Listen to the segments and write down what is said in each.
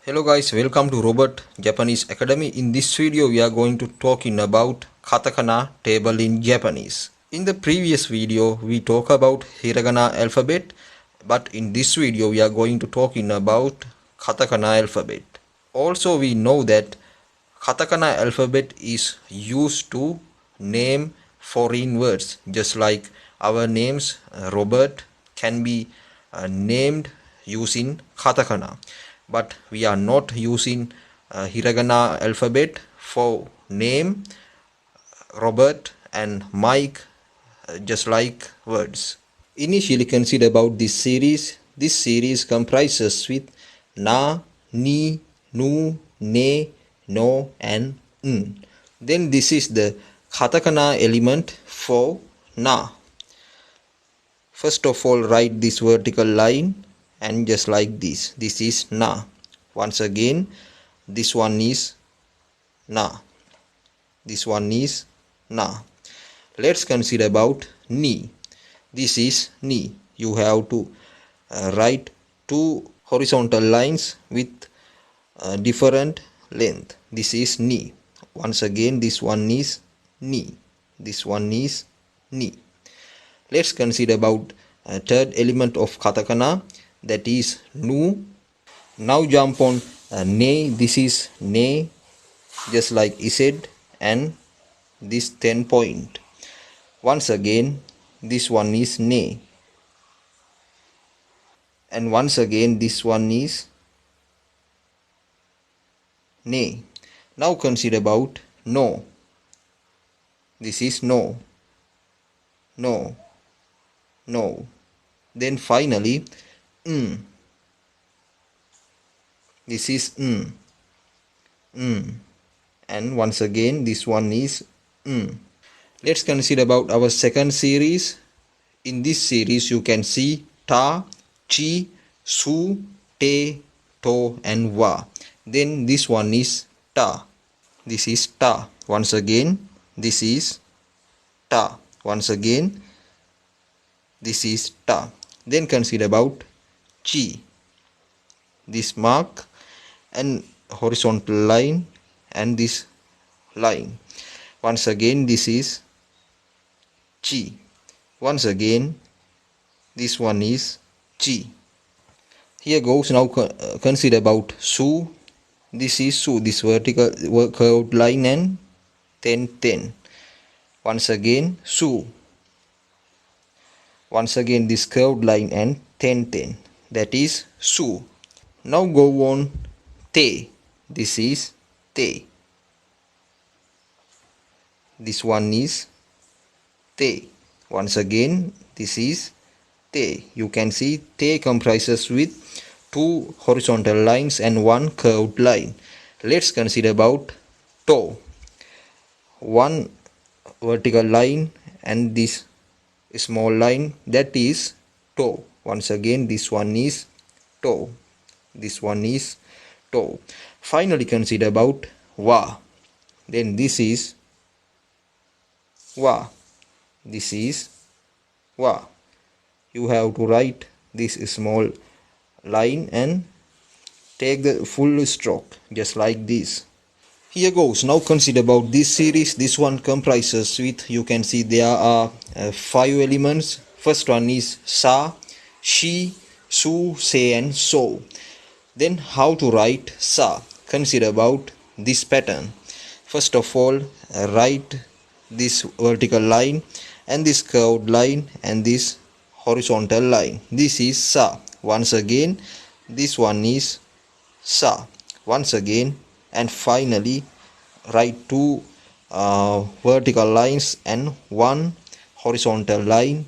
Hello guys, welcome to Robot Japanese Academy. In this video we are going to talking about katakana table in Japanese. In the previous video we talk about Hiragana alphabet, but in this video we are going to talking about katakana alphabet. Also we know that katakana alphabet is used to name foreign words, just like our names Robert can be named using katakana, but we are not using Hiragana alphabet for name Robert and Mike, just like words. Initially consider about this series. This series comprises with na, ni, nu, ne, no and n. Then this is the katakana element for na. First of all, write this vertical line and just like this. This is na. Once again, this one is na. This one is na. Let's consider about ni. This is ni. You have to write two horizontal lines with different length. This is ni. Once again, this one is ni. This one is ni. Let's consider about third element of katakana, that is nu. Now jump on ne. This is ne, just like I said, and this 10 point. Once again, this one is ne, and once again this one is ne. Now consider about no. This is no, no, no. Then finally this is and once again this one is Let's consider about our second series. In this series you can see ta, chi, su, te, to and wa. Then this one is ta. This is ta. Once again this is ta. Once again this is ta. Then consider about chi. This mark and horizontal line and this line. Once again this is chi. Once again this one is chi. Here goes. Now consider about su. This is su, this vertical curved line and 10 10. Once again su. Once again this curved line and 10 10. That is su. Now go on te. This is te. This one is te. Once again this is te. You can see te comprises with two horizontal lines and one curved line. Let's consider about to. One vertical line and this small line, that is to. Once again this one is to. This one is to. Finally consider about wa. Then this is wa. This is wa. You have to write this small line and take the full stroke, just like this. Here goes. Now consider about this series. This one comprises with, you can see there are 5 elements. First one is sa, she, su, se and so. Then how to write sa? Consider about this pattern. First of all, write this vertical line and this curved line and this horizontal line. This is sa. Once again this one is sa. Once again, and finally write two vertical lines and one horizontal line,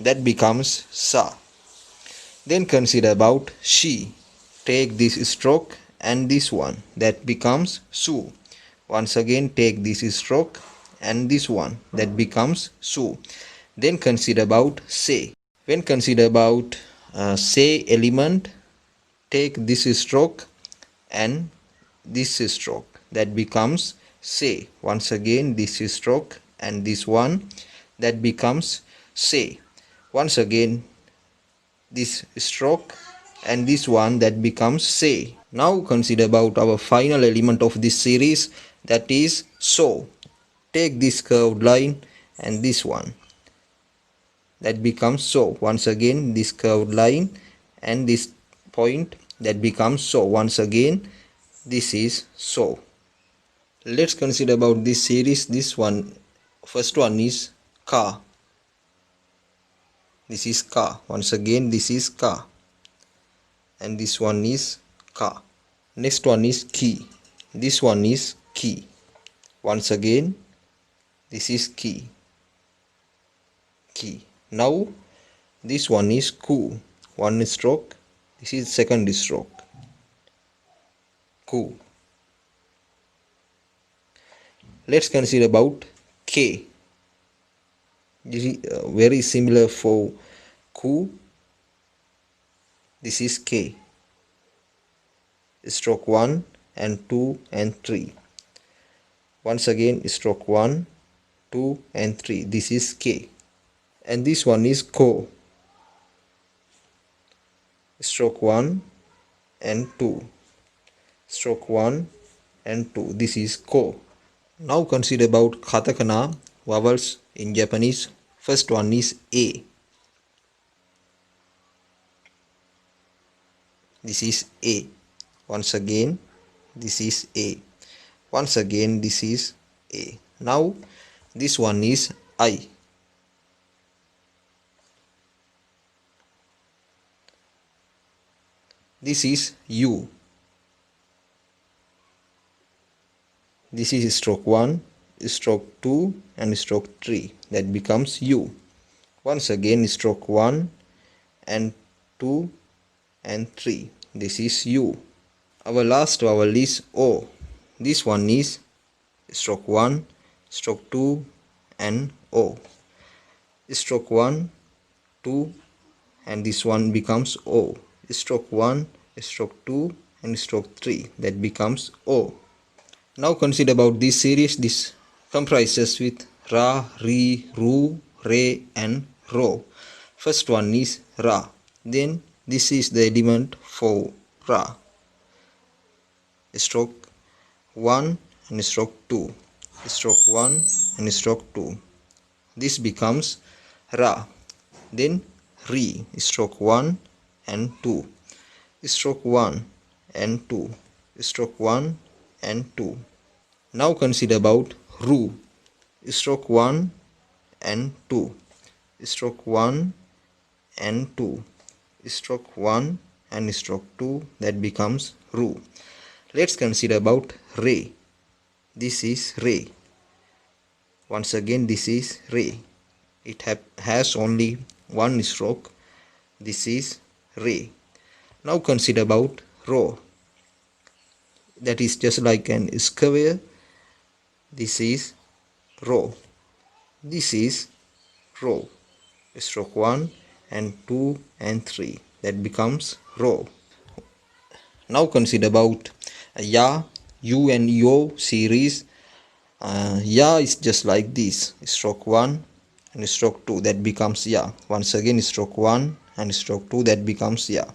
that becomes sa. Then consider about she. Take this stroke and this one, that becomes su. Once again take this stroke and this one, that becomes su. Then consider about se. When consider about se element, take this stroke and this stroke, that becomes se. Once again this stroke and this one, that becomes se. Once again this stroke and this one, that becomes se. Now consider about our final element of this series, that is so. Take this curved line and this one, that becomes so. Once again this curved line and this point, that becomes so. Once again this is so. Let's consider about this series. This one, first one is car. This is car. Once again this is car, and this one is car. Next one is key. This one is key. Once again this is key. Now this one is coup. One stroke. This is second stroke. Coup. Let's consider about K. This is very similar for coup. This is K. Stroke 1 and 2 and 3. Once again stroke 1, 2 and 3. This is K. And this one is ko. Stroke 1 and 2. Stroke 1 and 2. This is ko. Now consider about katakana vowels in Japanese. First one is A. This is A. Once again this is A. Once again this is A. Now this one is I. This is U. This is stroke 1, stroke 2 and stroke 3. That becomes U. Once again stroke 1 and 2 and 3. This is U. Our last vowel is O. This one is stroke 1, stroke 2 and O. Stroke 1, 2 and this one becomes O. Stroke 1, stroke 2 and stroke 3. That becomes O. Now consider about this series. This comprises with Ra, Ri, Ru, Re and Ro. First one is Ra. Then this is the element for Ra. Stroke 1 and stroke 2. Stroke 1 and stroke 2. This becomes Ra. Then Ri. Stroke 1 and 2. Stroke 1 and 2. Stroke 1 and 2. Now consider about Ru. Stroke 1 and 2. Stroke 1 and 2. Stroke 1 and stroke 2. That becomes Ru. Let's consider about Re. This is Re. Once again this is Re. It has only one stroke. This is Re. Now consider about Ro. That is just like an square. This is Ro. This is Ro. Stroke 1 and 2 and 3. That becomes Ro. Now consider about Ya, U and Yo series. Ya is just like this. Stroke 1 and stroke 2. That becomes Ya. Once again stroke 1 and stroke 2. That becomes Ya.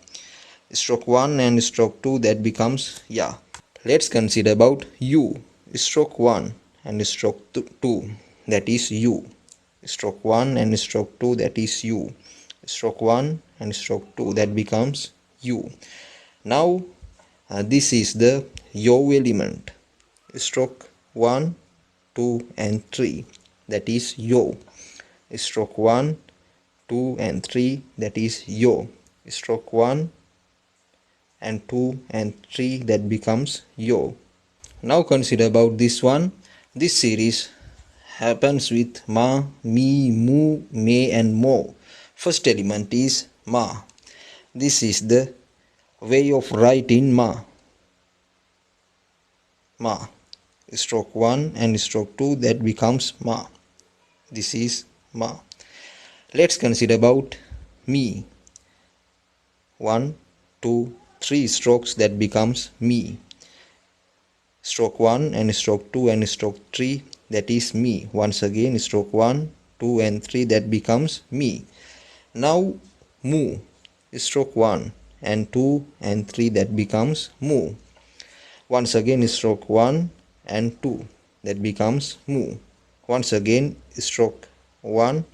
Stroke 1 and stroke 2. That becomes Ya. Let's consider about U. Stroke 1 and stroke 2. That is U. Stroke 1 and stroke 2. That is U. Stroke 1 and stroke 2. That becomes U. Now this is the Yo element. Stroke 1, 2 and 3. That is Yo. Stroke 1, 2 and 3. That is Yo. Stroke 1 and 2 and 3. That becomes Yo. Now consider about this one. This series happens with Ma, Mi, Mu, Me and Mo. First element is Ma. This is the way of writing Ma. Ma. Stroke 1 and stroke 2. That becomes Ma. This is Ma. Let's consider about Mi. 1, 2, 3 strokes. That becomes Mi. Stroke 1 and stroke 2 and stroke 3. That is Mi. Once again stroke 1, 2 and 3. That becomes Mi. Now Mu. Stroke 1 and 2 and 3 that becomes mu. Once again stroke 1 and 2 that becomes mu. Once again stroke 1,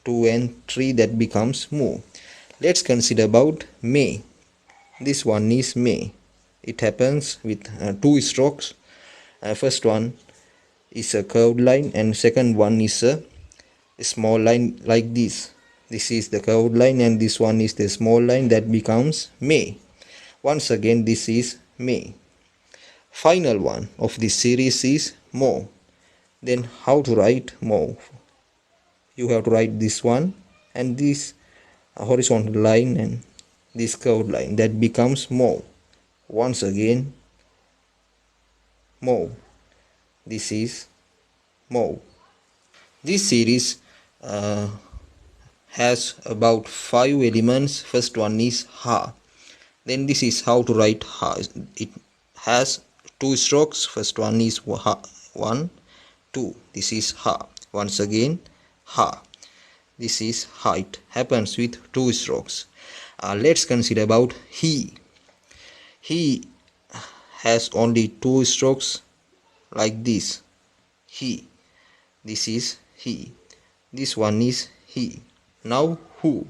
2 and 3 that becomes mu. Let's consider about May. This one is May. It happens with two strokes. First one is a curved line and second one is a small line like this. This is the curved line and this one is the small line that becomes May. Once again this is May. Final one of this series is Mo. Then how to write Mo? You have to write this one and this horizontal line and this curved line that becomes Mo. Once again Mo. This is Mo. This series has about 5 elements. First one is Ha. Then this is how to write Ha. It has 2 strokes. First one is Ha. 1, 2. This is Ha. Once again Ha. This is Ha. It happens with 2 strokes. Let's consider about He. He has only 2 strokes like this. He. This is He. This one is He. Now Who.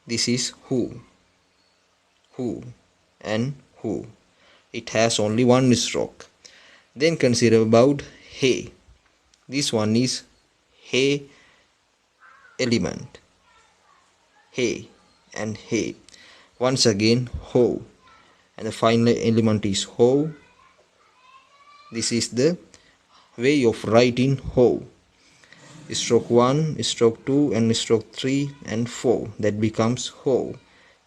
This is Who. Who and Who. It has only 1 stroke. Then consider about He. This one is He element. He and He. Once again Ho. And the final element is Ho. This is the way of writing Ho. Stroke 1, stroke 2 and stroke 3 and 4 that becomes Ho.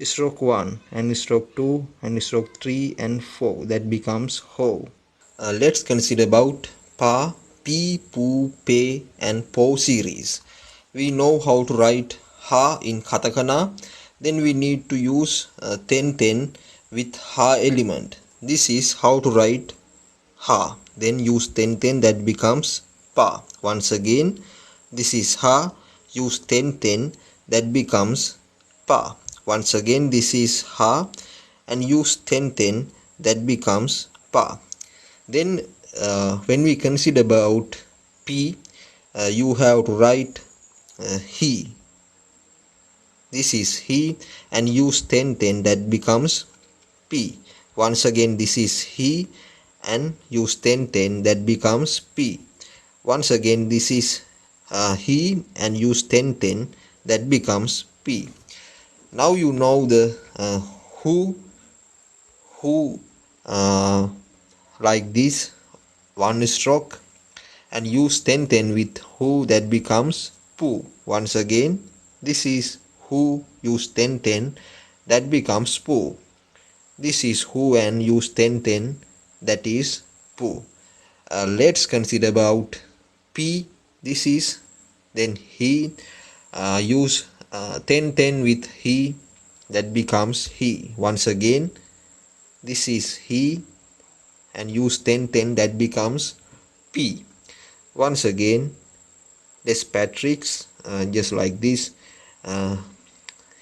Stroke 1 and stroke 2 and stroke 3 and 4 that becomes Ho. Let's consider about Pa, Pi, Pu, Pe and Po series. We know how to write Ha in Katakana. Then we need to use 10-10 with Ha element. This is how to write Ha. Then use 10-10 that becomes Pa. Once again this is Ha. Use 10-10 that becomes Pa. Once again this is Ha and use 10-10 that becomes Pa. Then when we consider about P, you have to write He. This is He and use 10-10 that becomes P. Once again this is He and use 10-10 that becomes P. Once again this is He and use 10-10 that becomes P. Now you know the who like this 1 stroke and use 10-10 with who that becomes Pu. Once again this is who, use 10-10 that becomes Pu. This is who and use 10-10 that is Pu. Let's consider about P. This is then He. Use 10-10 with He that becomes He. Once again this is He and use 10-10 that becomes P. Once again this Patrick's just like this.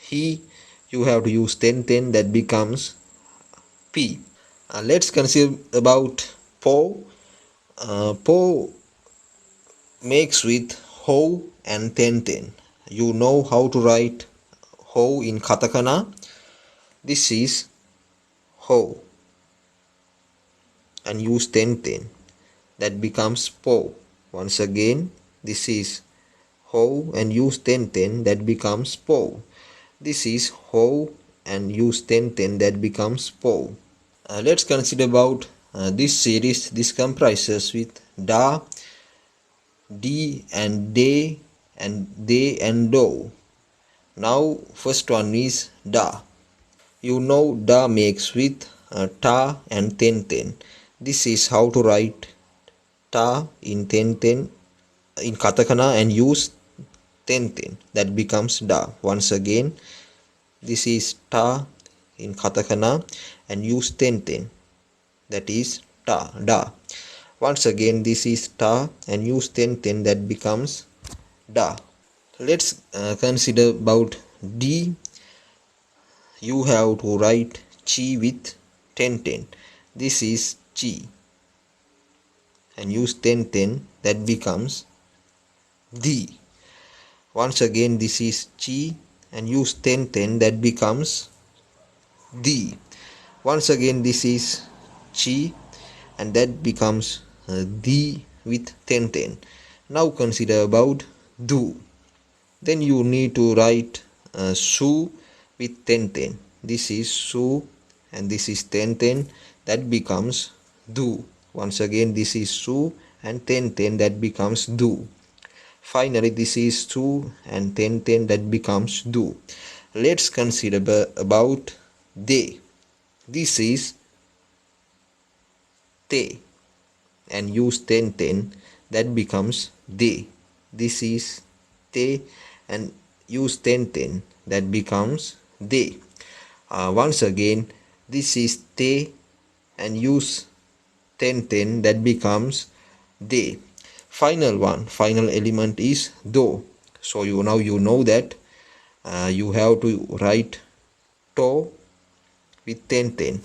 He, you have to use 10-10 that becomes P. Let's consider about Po. Po makes with Ho and 10-10. You know how to write Ho in Katakana. This is Ho and use 10-10 that becomes Po. Once again this is Ho and use 10-10 that becomes Po. This is Ho and use 10-10 that becomes Po. Let's consider about this series. This comprises with Da, Di and De and They and Do. Now first one is Da. You know Da makes with Ta and 10-10. This is how to write Ta in 10-10 in Katakana and use 10-10 that becomes Da. Once again this is Ta in Katakana and use 10-10 that is Ta, Da. Once again this is Ta and use 10-10 that becomes Da. Let's consider about D. you have to write chi with 10 10. This is chi, and use 10 10, that becomes di. Once again this is chi, and use 10 10, that becomes di. Once again this is chi, and that becomes di with 10 10. Now consider about do. Then you need to write su with 10 10. This is su, and this is 10 10, that becomes do. Once again this is su and 10 10, that becomes do. Finally this is su and 10 10, that becomes do. Let's consider about de. This is te, and use 10 10, that becomes de. This is te, and use 10 10, that becomes de. Once again this is te, and use 10 10, that becomes de. Final element is do. So now you know that you have to write to with 10 10,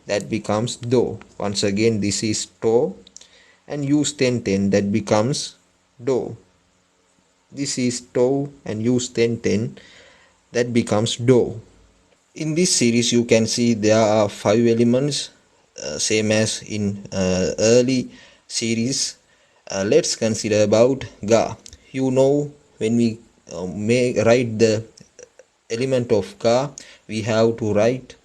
that becomes do. Once again this is to, and use 10 10, that becomes do. This is to, and use 10 10, that becomes do. In this series you can see there are 5 elements, same as in early series. Let's consider about ga. You know, when we write the element of ga, we have to write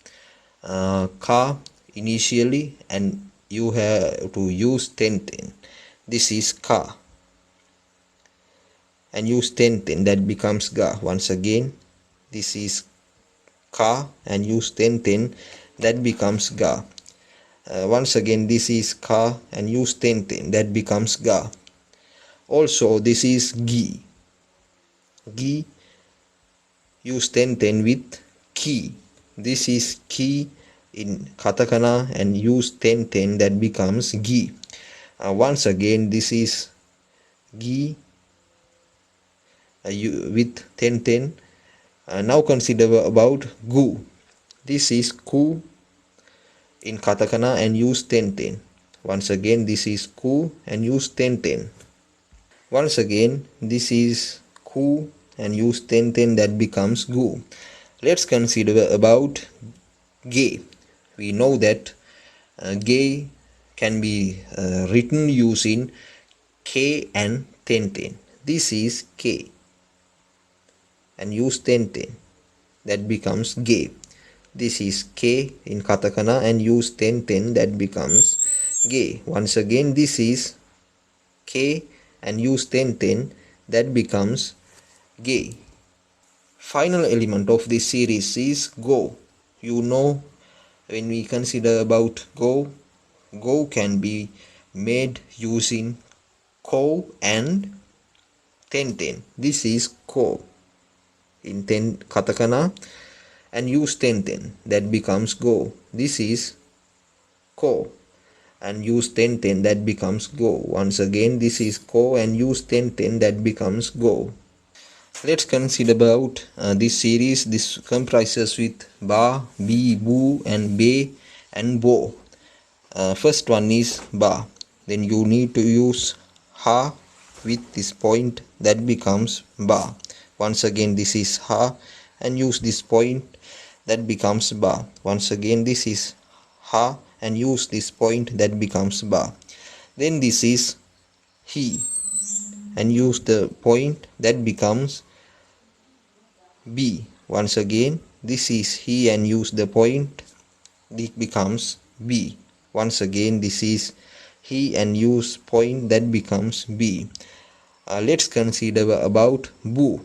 ka initially, and you have to use 10 10. This is ka, and use 10 10, that becomes ga. Once again this is ka, and use 10 10, that becomes ga. Once again this is ka, and use 10 10, that becomes ga. Also this is gi. Gi, use 10 10 with ki. This is ki in katakana, and use 10 10, that becomes gi. Once again this is gi with 10 10. Now consider about gu. This is ku in katakana, and use 10 10. Once again this is ku, and use 10 10. Once again this is ku, and use 10 10, that becomes gu. Let's consider about ge. We know that ge can be written using k and 10 10. This is k, and use 10 10, that becomes ge. This is k in katakana, and use 10 10, that becomes ge. Once again this is k, and use 10 10, that becomes ge. Final element of this series is go. You know, when we consider about go can be made using ko and 10 10. This is ko in 10 katakana, and use 10 10, that becomes go. This is ko, and use 10 10, that becomes go. Once again this is ko, and use 10 10, that becomes go. Let's consider about this series. This comprises with ba, bi, bu, and be, and bo. First one is ba. Then you need to use ha with this point, that becomes ba. Once again this is ha, and use this point, that becomes ba. Once again this is ha, and use this point, that becomes ba. Then this is he, and use the point, that becomes b. Once again this is he, and use the point, it becomes b. Once again this is he, and use point, that becomes b. Let's consider about bu.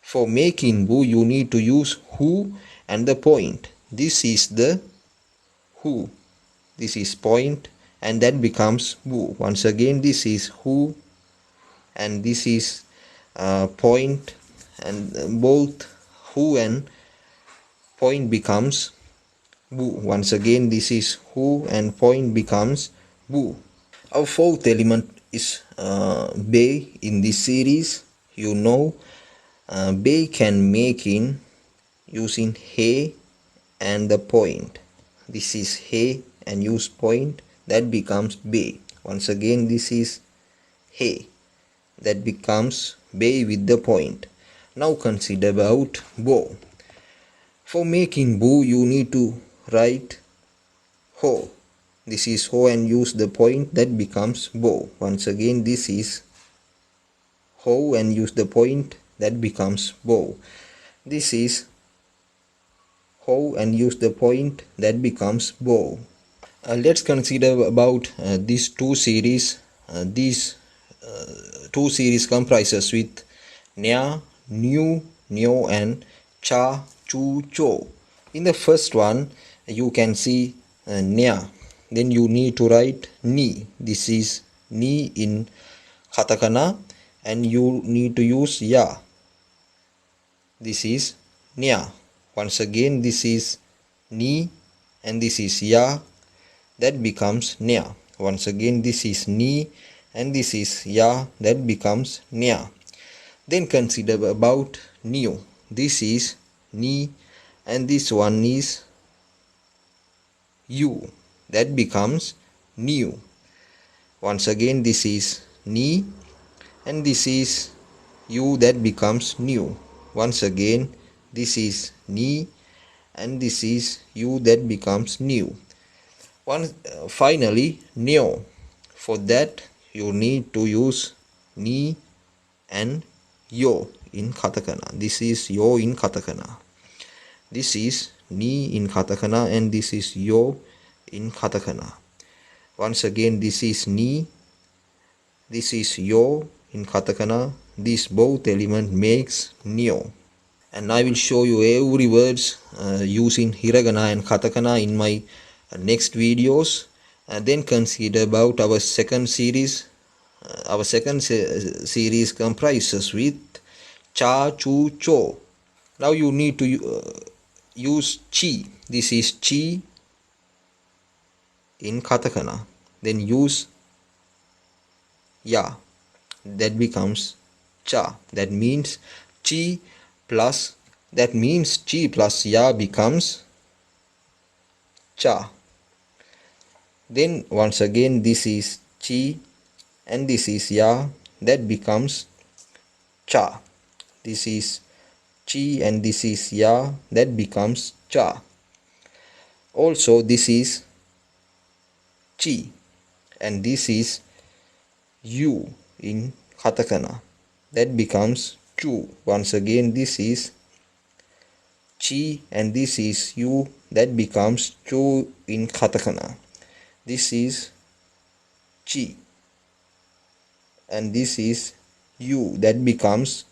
For making bu you need to use who and the point. This is the who, this is point, and that becomes bu. Once again this is who, and this is point, and both who and point becomes bu. Once again this is who, and point becomes bu. Our fourth element is be in this series. You know, be can make in using he and the point. This is he and use point, that becomes be. Once again this is he, that becomes be with the point. Now consider about bow. For making bow you need to write ho. This is ho and use the point, that becomes bow. Once again this is ho and use the point, that becomes bow. This is ho and use the point, that becomes bow. Let's consider about these two series. These two series comprises with nya, new, nyo and cha, chu, cho. In the first one you can see nya, then you need to write ni. This is ni in katakana and you need to use ya. This is nya. Once again this is ni and this is ya, that becomes nya. Once again this is ni and this is ya, that becomes nya. Then consider about new. This is ni and this one is you, that becomes new. Once again this is ni and this is you, that becomes new. Once again this is ni and this is you, that becomes new. Finally nyo. For that you need to use ni and yo in katakana. This is yo in katakana. This is ni in katakana and this is yo in katakana. Once again this is ni, this is yo in katakana. This both element makes nyo. And I will show you every words using hiragana and katakana in my next videos. Then consider about our second series. Our second series comprises with cha, chu, cho. Now you need to use chi. This is chi in katakana. Then use ya, that becomes cha. That means chi plus ya becomes cha. Then once again this is chi and this is ya, that becomes cha. This is chi and this is ya, that becomes cha. Also this is chi and this is you in katakana, that becomes chu. Once again this is chi and this is you, that becomes chu in katakana. This is chi and this is you, that becomes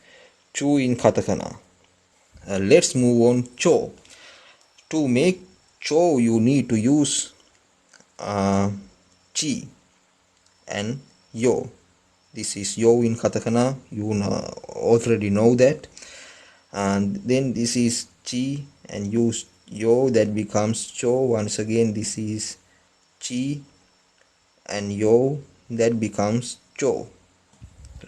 chu in katakana. Let's move on cho. To make cho you need to use chi and yo. This is yo in katakana, you already know that. And then this is chi and use yo, that becomes cho. Once again this is chi and yo, that becomes cho.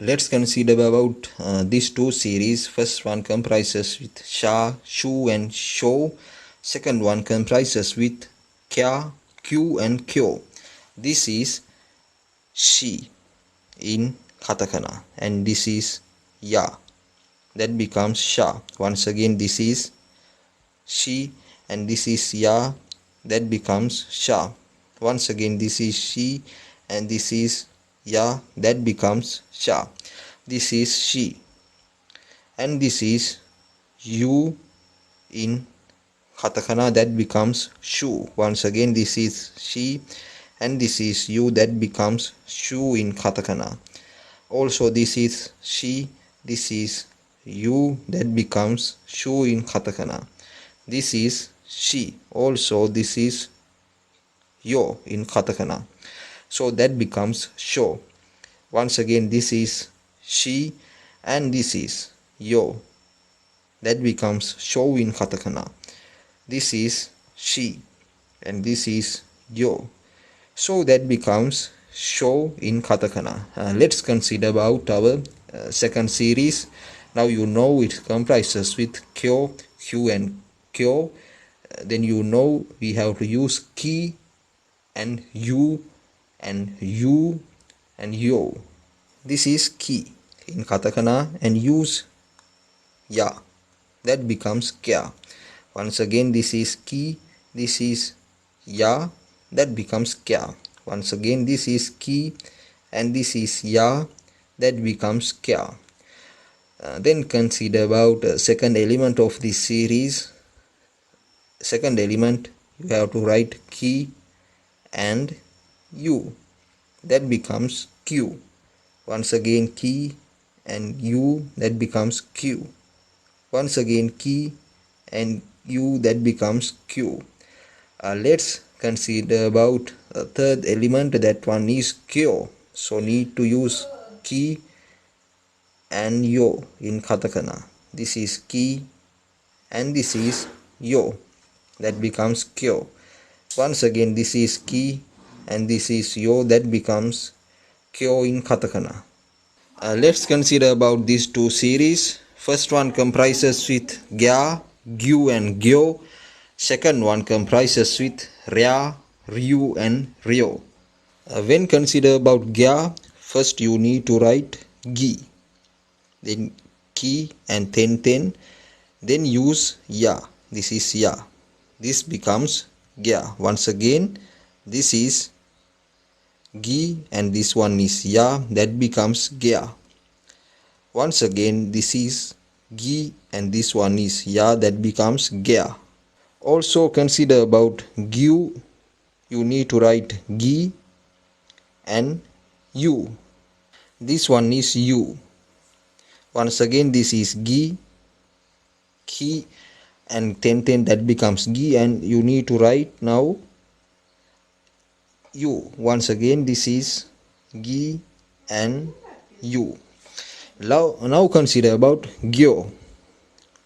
Let's consider about these two series. First one comprises with sha, shu and sho. Second one comprises with kya, q and kyo. This is she in katakana and this is ya, that becomes sha. Once again this is she and this is ya, that becomes sha. Once again this is she and this is ya, that becomes sha. This is she and this is you in katakana, that becomes shu. Once again this is she and this is you, that becomes shu in katakana. Also this is she, this is you, that becomes shu in katakana. This is she, also this is yo in katakana, so that becomes sho. Once again this is she and this is yo, that becomes sho in katakana. This is she and this is yo, so that becomes sho in katakana. Let's consider about our second series. Now you know it comprises with kyo, q and kyo. then you know we have to use ki and you and you and yo. This is ki in katakana, and use ya, that becomes kya. Once again, this is ki, this is ya, that becomes kya. Once again, this is ki and this is ya, that becomes kya. Then consider about second element of this series. Second element, you have to write ki and you, that becomes q. Once again, ki and you, that becomes q. Once again, ki and u, that becomes q. Let's consider about a third element, that one is kyo. So need to use ki and yo in katakana. This is ki and this is yo, that becomes kyo. Once again, this is ki and this is yo, that becomes kyo in katakana. Let's consider about these two series. First one comprises with gya, gyu and gyo. Second one comprises with rya, ryu and ryo. When consider about gya, first you need to write gi, then ki and ten, then use ya. This is ya. This becomes gya. Once again, this is gi and this one is ya, that becomes gya. Once again, this is gi and this one is ya, that becomes gya. Also consider about gyu. You need to write gi and u. This one is u. Once again, this is gi, ki and ten, that becomes gi, and you need to write now u. Once again, this is gi and u. Now consider about gyo.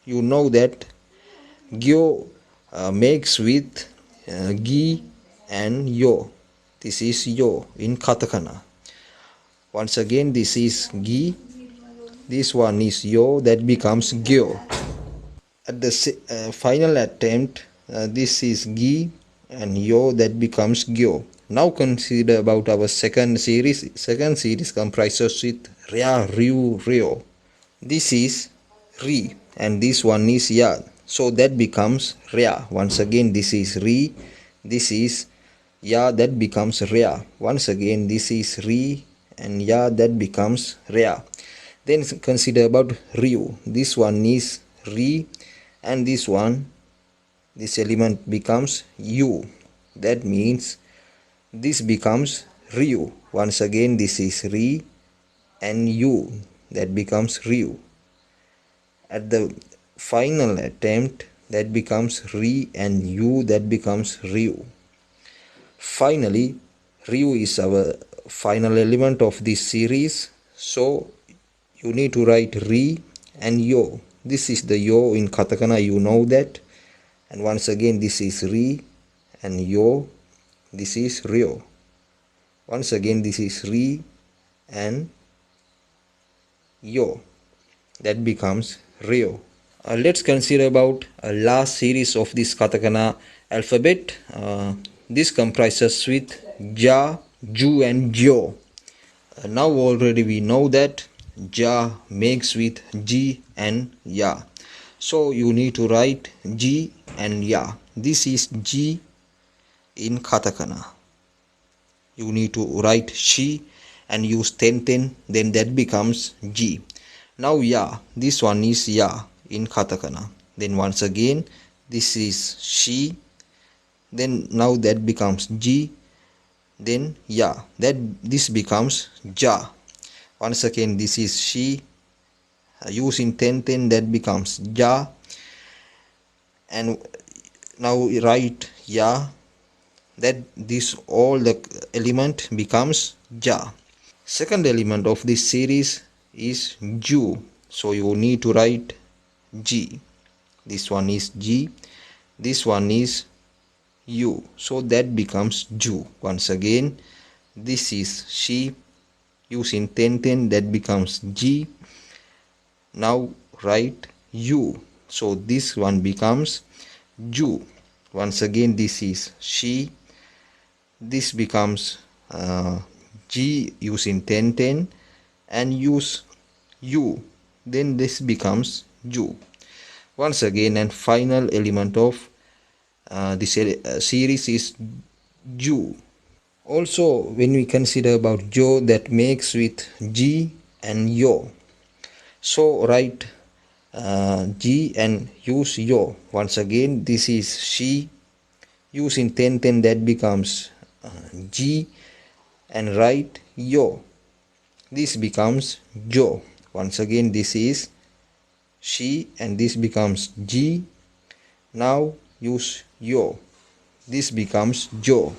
You know that gyo makes with gi and yo. This is yo in katakana. Once again, this is gi, this one is yo, that becomes gyo. At the final attempt, this is gi and yo, that becomes gyo. Now consider about our second series. Second series comprises with rya, ryu, ryo. This is ri and this one is ya, so that becomes rya. Once again, this is ri, this is ya, that becomes rya. Once again, this is ri and ya, that becomes rya. Then consider about ryu. This one is ri and this one, this element becomes u. That means this becomes ryu. Once again, this is ri and u, that becomes ryu. At the final attempt, that becomes ri and u, that becomes ryu. Finally, ryu is our final element of this series, so you need to write ri and yo. This is the yo in katakana, you know that. And once again, this is ri and yo, this is ryo. Once again, this is ri and yo, that becomes ryo. Let's consider about a last series of this katakana alphabet. This comprises with ja, ju and jo. Now already we know that ja makes with ji and ya. So you need to write ji and ya. This is ji in katakana. You need to write shi and use ten, then that becomes ji. Now ya, this one is ya in katakana. Then once again, this is shi, then now that becomes ji, then ya, this becomes ja. Once again, this is shi, using ten, that becomes ja, and now write ya, that this all the element becomes ja. Second element of this series is ju, so you need to write g. This one is g, this one is u, so that becomes ju. Once again, this is she, using ten, that becomes g. Now write u, so this one becomes ju. Once again, this is she. This becomes G using 1010 and use U. Then this becomes Ju. Once again, and final element of this series is Ju. Also, when we consider about Jo, that makes with G and Yo. So write G and use Yo. Once again, this is she. Using 1010, that becomes G and write Yo. This becomes Jo. Once again, this is she and this becomes G. Now use Yo. This becomes Jo.